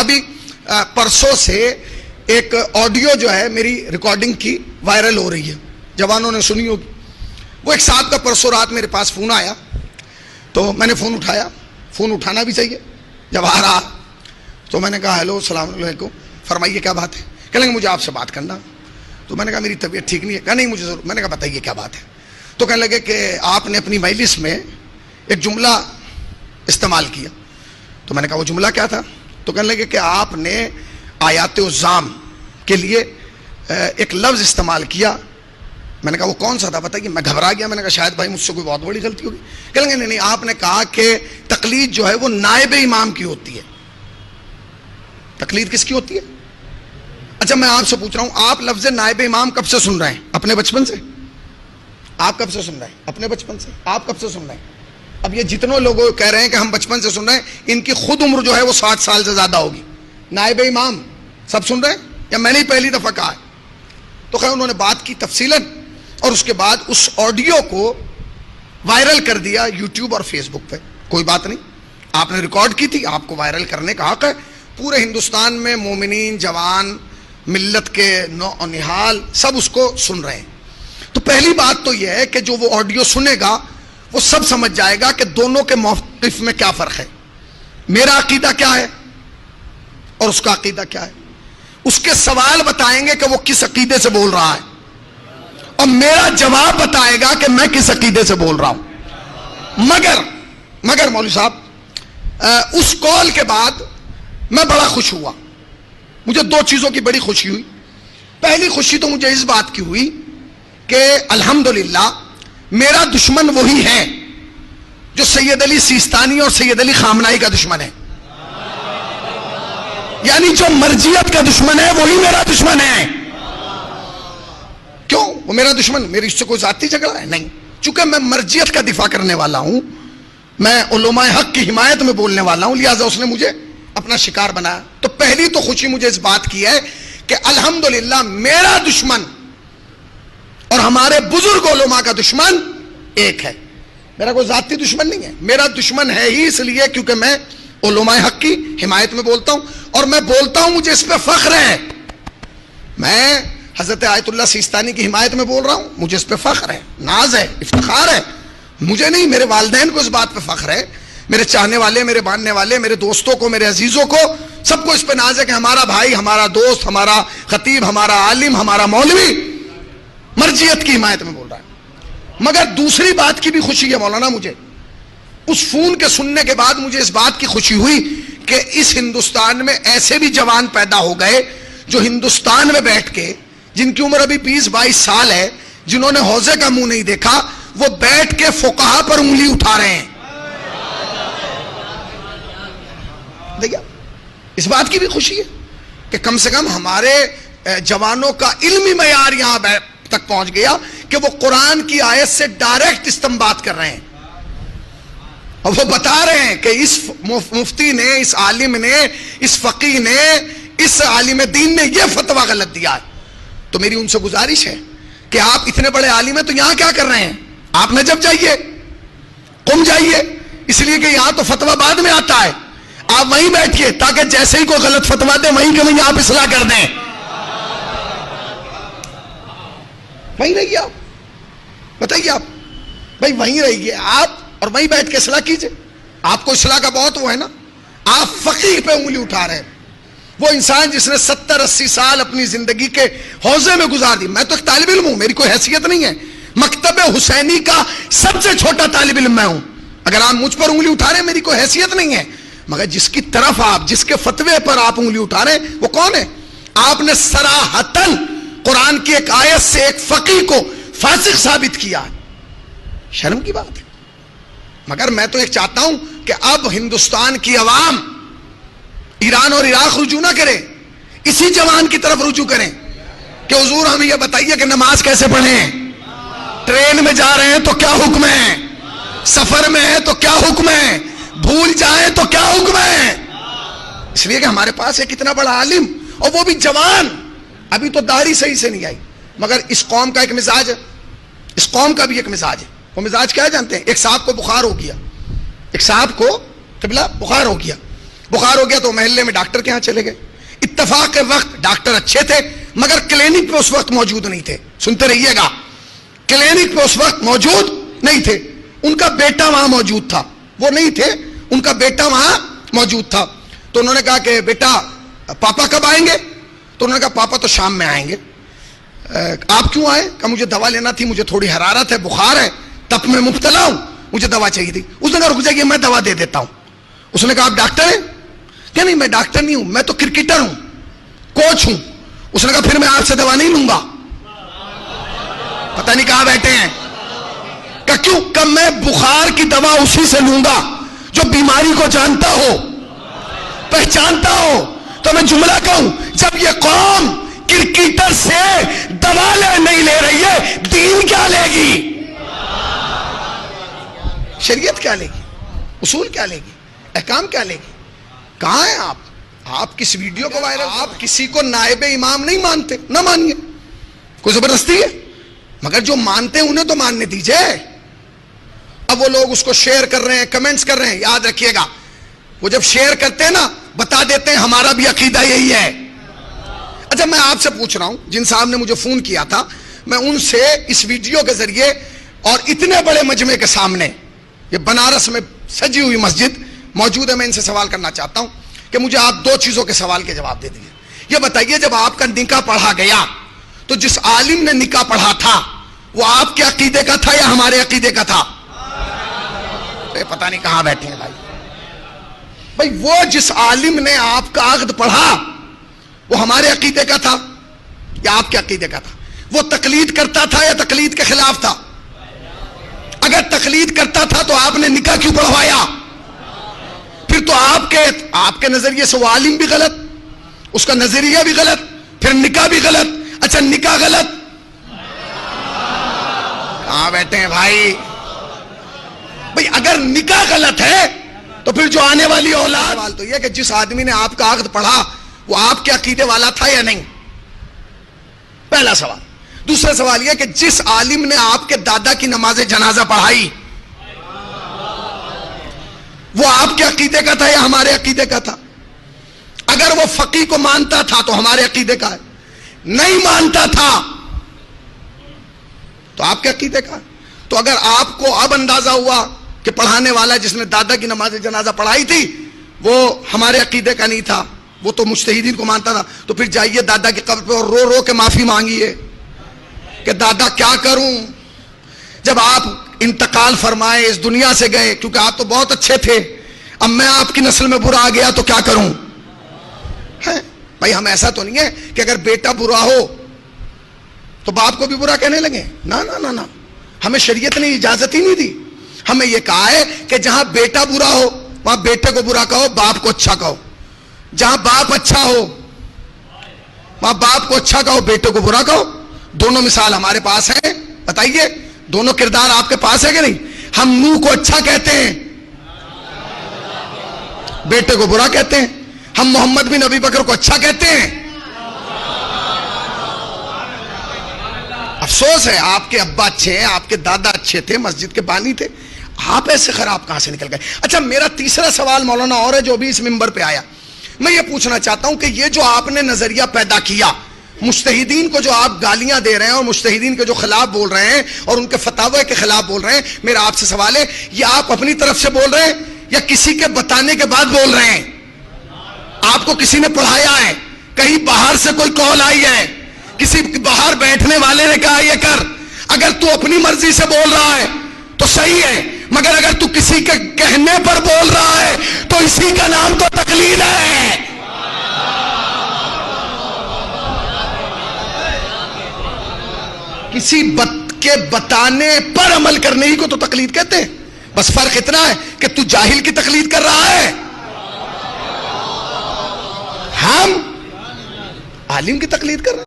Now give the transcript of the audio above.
ابھی پرسوں سے ایک آڈیو جو ہے میری ریکارڈنگ کی وائرل ہو رہی ہے, جوانوں نے سنی ہوگی. وہ ایک صاحب کا پرسوں رات میرے پاس فون آیا, تو میں نے فون اٹھایا, فون اٹھانا بھی چاہیے جب آ رہا. تو میں نے کہا ہیلو السلام علیکم, فرمائیے کیا بات ہے. کہنے لگے مجھے آپ سے بات کرنا. تو میں نے کہا میری طبیعت ٹھیک نہیں ہے. کہا نہیں مجھے ضرور. میں نے کہا بتائیے کیا بات ہے. تو کہنے لگے کہ آپ نے اپنی مجلس میں ایک جملہ استعمال کیا. تو میں نے کہا وہ جملہ کیا تھا. تو کہنے لگے کہ آپ نے آیات الزام کے لیے ایک لفظ استعمال کیا. میں نے کہا وہ کون سا تھا بتائیے. میں گھبرا گیا, میں نے کہا شاید بھائی مجھ سے کوئی بہت بڑی غلطی ہوگی. کہنے لگے نہیں, آپ نے کہا کہ تقلید جو ہے وہ نائب امام کی ہوتی ہے. تقلید کس کی ہوتی ہے؟ اچھا میں آپ سے پوچھ رہا ہوں, آپ لفظ نائب امام کب سے سن رہے ہیں؟ اپنے بچپن سے. آپ کب سے سن رہے ہیں؟ اپنے بچپن سے. آپ کب سے سن رہے ہیں؟ اب یہ جتنے لوگ کہہ رہے ہیں کہ ہم بچپن سے سن رہے ہیں, ان کی خود عمر جو ہے وہ 60 سال سے زیادہ ہوگی. نائب امام سب سن رہے ہیں یا میں نے پہلی دفعہ کہا ہے؟ تو خیر انہوں نے بات کی تفصیلاً, اور اس کے بعد اس آڈیو کو وائرل کر دیا یوٹیوب اور فیس بک پہ. کوئی بات نہیں, آپ نے ریکارڈ کی تھی, آپ کو وائرل کرنے کا حق ہے. پورے ہندوستان میں مومنین, جوان, ملت کے نوحال سب اس کو سن رہے ہیں. تو پہلی بات تو یہ ہے کہ جو وہ آڈیو سنے گا وہ سب سمجھ جائے گا کہ دونوں کے موقف میں کیا فرق ہے. میرا عقیدہ کیا ہے اور اس کا عقیدہ کیا ہے. اس کے سوال بتائیں گے کہ وہ کس عقیدے سے بول رہا ہے, اور میرا جواب بتائے گا کہ میں کس عقیدے سے بول رہا ہوں. مگر مولوی صاحب, اس کال کے بعد میں بڑا خوش ہوا. مجھے دو چیزوں کی بڑی خوشی ہوئی. پہلی خوشی تو مجھے اس بات کی ہوئی کہ الحمدللہ میرا دشمن وہی ہے جو سید علی سیستانی اور سید علی خامنائی کا دشمن ہے. یعنی جو مرجیت کا دشمن ہے وہی میرا دشمن ہے. کیوں وہ میرا دشمن؟ میری اس سے کوئی ذاتی جھگڑا ہے؟ نہیں. چونکہ میں مرجیت کا دفاع کرنے والا ہوں, میں علماء حق کی حمایت میں بولنے والا ہوں, لہذا اس نے مجھے اپنا شکار بنایا. تو پہلی تو خوشی مجھے اس بات کی ہے کہ الحمدللہ میرا دشمن اور ہمارے بزرگ علماء کا دشمن ایک ہے. میرا کوئی ذاتی دشمن نہیں ہے. میرا دشمن ہے ہی اس لیے کیونکہ میں علماء حق کی حمایت میں بولتا ہوں, اور میں بولتا ہوں مجھے اس پہ فخر ہے. میں حضرت آیت اللہ سیستانی کی حمایت میں بول رہا ہوں, مجھے اس پہ فخر ہے, ناز ہے, افتخار ہے. مجھے نہیں, میرے والدین کو اس بات پہ فخر ہے, میرے چاہنے والے, میرے ماننے والے, میرے دوستوں کو, میرے عزیزوں کو, سب کو اس پہ ناز ہے کہ ہمارا بھائی, ہمارا دوست, ہمارا خطیب, ہمارا عالم, ہمارا مولوی مرجیت کی حمایت میں بول رہا ہے. مگر دوسری بات کی بھی خوشی ہے مولانا, مجھے اس فون کے سننے کے بعد مجھے اس بات کی خوشی ہوئی کہ اس ہندوستان میں ایسے بھی جوان پیدا ہو گئے جو ہندوستان میں بیٹھ کے, جن کی عمر ابھی 20-22 سال ہے, جنہوں نے حوضے کا منہ نہیں دیکھا, وہ بیٹھ کے فقہا پر انگلی اٹھا رہے ہیں. دیکھا, اس بات کی بھی خوشی ہے کہ کم سے کم ہمارے جوانوں کا علمی معیار یہاں تک پہنچ گیا کہ وہ قرآن کی آیت سے ڈائریکٹ استنباط کر رہے ہیں, اور وہ بتا رہے ہیں کہ اس مفتی نے, اس عالم نے, اس فقیہ نے, اس عالم دین نے یہ فتویٰ غلط دیا ہے. تو میری ان سے گزارش ہے کہ آپ اتنے بڑے عالم ہیں تو یہاں کیا کر رہے ہیں؟ آپ نجف جائیے, قم جائیے, اس لیے کہ یہاں تو فتویٰ بعد میں آتا ہے. آپ وہیں بیٹھیے تاکہ جیسے ہی کوئی غلط فتویٰ دے وہیں کہ وہیں آپ اصلاح کر دیں. وہیں رہیے آپ, بتائیے آپ بھائی, وہیں رہیے آپ اور وہیں بیٹھ کے اصلاح کیجئے. آپ کو اصلاح کا بہت وہ ہے نا. آپ فقیہ پہ انگلی اٹھا رہے ہیں, وہ انسان جس نے 70-80 سال اپنی زندگی کے حوضے میں گزار دی. میں تو ایک طالب علم ہوں, میری کوئی حیثیت نہیں ہے, مکتب حسینی کا سب سے چھوٹا طالب علم میں ہوں. اگر آپ مجھ پر انگلی اٹھا رہے ہیں میری کوئی حیثیت نہیں ہے, مگر جس کی طرف آپ, جس کے فتوے پر آپ انگلی اٹھا رہے ہیں وہ کون ہے؟ آپ نے صراحتاً قرآن کی ایک آیت سے ایک فقیہ کو فاسق ثابت کیا. شرم کی بات ہے. مگر میں تو ایک چاہتا ہوں کہ اب ہندوستان کی عوام ایران اور عراق رجوع نہ کرے, اسی جوان کی طرف رجوع کریں کہ حضور ہمیں یہ بتائیے کہ نماز کیسے پڑھیں, ٹرین میں جا رہے ہیں تو کیا حکم ہے, سفر میں ہے تو کیا حکم ہے, بھول جائیں تو کیا حکم ہے. اس لیے کہ ہمارے پاس ایک اتنا بڑا عالم, اور وہ بھی جوان, ابھی تو داڑھی صحیح سے نہیں آئی. مگر اس قوم کا ایک مزاج ہے, اس قوم کا بھی ایک مزاج ہے. وہ مزاج کیا ہے جانتے ہیں؟ ایک صاحب کو بخار ہو گیا, ایک صاحب کو قبلہ بخار ہو گیا, بخار ہو گیا تو محلے میں ڈاکٹر کے ہاں چلے گئے. اتفاق کے وقت ڈاکٹر اچھے تھے مگر کلینک پہ اس وقت موجود نہیں تھے. سنتے رہیے گا, کلینک پہ اس وقت موجود نہیں تھے. ان کا بیٹا وہاں موجود تھا, وہ نہیں تھے, ان کا بیٹا وہاں موجود تھا. تو انہوں نے کہا کہ بیٹا پاپا کب آئیں گے؟ تو انہوں نے کہا پاپا تو شام میں آئیں گے. آپ کیوں آئے؟ کہ مجھے دوا لینا تھی, مجھے تھوڑی حرارت ہے, بخار ہے, تب میں مبتلا ہوں, مجھے دوا چاہیے تھی. اس نے کہا رک جائیے میں دوا دے دیتا ہوں. اس نے کہا آپ ڈاکٹر ہیں؟ کہ نہیں میں ڈاکٹر نہیں ہوں, میں تو کرکٹر ہوں, کوچ ہوں. اس نے کہا پھر میں آپ سے دوا نہیں لوں گا. پتہ نہیں کہاں بیٹھے ہیں. کہ کیوں؟ کہ میں بخار کی دوا اسی سے لوں گا جو بیماری کو جانتا ہو, پہچانتا ہو. تو میں جملہ کہوں, جب یہ قوم کرکٹر سے دوا نہیں لے رہی ہے, دین کیا لے گی؟ شریعت کیا لے گی؟ اصول کیا لے گی؟ احکام کیا لے گی؟ کہاں ہیں آپ؟ آپ کس ویڈیو کو وائرل, آپ کسی کو نائب امام نہیں مانتے, نہ مانیے, کوئی زبردستی ہے, مگر جو مانتے ہیں انہیں تو ماننے دیجئے. اب وہ لوگ اس کو شیئر کر رہے ہیں, کمنٹس کر رہے ہیں, یاد رکھیے گا وہ جب شیئر کرتے ہیں نا بتا دیتے ہیں ہمارا بھی عقیدہ یہی ہے. اچھا میں آپ سے پوچھ رہا ہوں, جن صاحب نے مجھے فون کیا تھا, میں ان سے اس ویڈیو کے ذریعے اور اتنے بڑے مجمع کے سامنے, یہ بنارس میں سجی ہوئی مسجد موجود ہے, میں ان سے سوال کرنا چاہتا ہوں کہ مجھے آپ دو چیزوں کے سوال کے جواب دے دیجیے. یہ بتائیے جب آپ کا نکاح پڑھا گیا تو جس عالم نے نکاح پڑھا تھا وہ آپ کے عقیدے کا تھا یا ہمارے عقیدے کا تھا؟ پتہ نہیں کہاں بیٹھے ہیں بھائی. وہ جس عالم نے آپ کا عقد پڑھا وہ ہمارے عقیدے کا تھا یا آپ کے عقیدے کا تھا؟ وہ تقلید کرتا تھا یا تقلید کے خلاف تھا؟ اگر تقلید کرتا تھا تو آپ نے نکاح کیوں پڑھوایا؟ پھر تو آپ کے نظریے سے وہ عالم بھی غلط, اس کا نظریہ بھی غلط, پھر نکاح بھی غلط. اچھا نکاح غلط, کہاں بیٹھے ہیں بھائی؟ اگر نکاح غلط ہے تو پھر جو آنے والی اولاد, تو یہ کہ جس آدمی نے آپ کا عقد پڑھا وہ آپ کے عقیدے والا تھا یا نہیں؟ پہلا سوال. دوسرا سوال یہ کہ جس عالم نے آپ کے دادا کی نماز جنازہ پڑھائی وہ آپ کے عقیدے کا تھا یا ہمارے عقیدے کا تھا؟ اگر وہ فقیہ کو مانتا تھا تو ہمارے عقیدے کا ہے, نہیں مانتا تھا تو آپ کے عقیدے کا. تو اگر آپ کو اب اندازہ ہوا کہ پڑھانے والا جس نے دادا کی نماز جنازہ پڑھائی تھی وہ ہمارے عقیدے کا نہیں تھا, وہ تو مجتہدین کو مانتا تھا, تو پھر جائیے دادا کی قبر پہ اور رو رو کے معافی مانگیے کہ دادا کیا کروں, جب آپ انتقال فرمائے اس دنیا سے گئے, کیونکہ آپ تو بہت اچھے تھے, اب میں آپ کی نسل میں برا آ گیا تو کیا کروں. بھائی ہم ایسا تو نہیں ہے کہ اگر بیٹا برا ہو تو باپ کو بھی برا کہنے لگے, نا نا نا نا, ہمیں شریعت نے اجازت ہی نہیں دی. ہمیں یہ کہا ہے کہ جہاں بیٹا برا ہو وہاں بیٹے کو برا کہو, باپ کو اچھا کہو. جہاں باپ اچھا ہو وہاں باپ کو اچھا کہو, بیٹے کو برا کہو. دونوں مثال ہمارے پاس ہیں, بتائیے دونوں کردار آپ کے پاس ہے کہ نہیں؟ ہم نوح کو اچھا کہتے ہیں, بیٹے کو برا کہتے ہیں. ہم محمد بن ابی بکر کو اچھا کہتے ہیں. افسوس ہے آپ کے ابا اچھے ہیں, آپ کے دادا اچھے تھے, مسجد کے بانی تھے, آپ ایسے خراب کہاں سے نکل گئے؟ اچھا میرا تیسرا سوال مولانا اور ہے جو بھی اس منبر پہ آیا, میں یہ پوچھنا چاہتا ہوں کہ یہ جو آپ نے نظریہ پیدا کیا, مجتہدین کو جو آپ گالیاں دے رہے ہیں اور مجتہدین کے جو خلاف بول رہے ہیں اور ان کے فتاوی کے خلاف بول رہے ہیں, میرا آپ سے سوال ہے یہ آپ اپنی طرف سے بول رہے ہیں یا کسی کے بتانے کے بعد بول رہے ہیں؟ آپ کو کسی نے پڑھایا ہے, کہیں باہر سے کوئی کال آئی ہے, کسی باہر بیٹھنے والے نے کہا یہ کر؟ اگر تو اپنی مرضی سے بول رہا ہے تو صحیح ہے, مگر اگر تو کسی کے کہنے پر بول رہا ہے تو اسی کا نام تو تقلید ہے. کسی کے بتانے پر عمل کرنے ہی کو تو تقلید کہتے ہیں. بس فرق اتنا ہے کہ تو جاہل کی تقلید کر رہا ہے, ہم عالم کی تقلید کر رہے ہیں.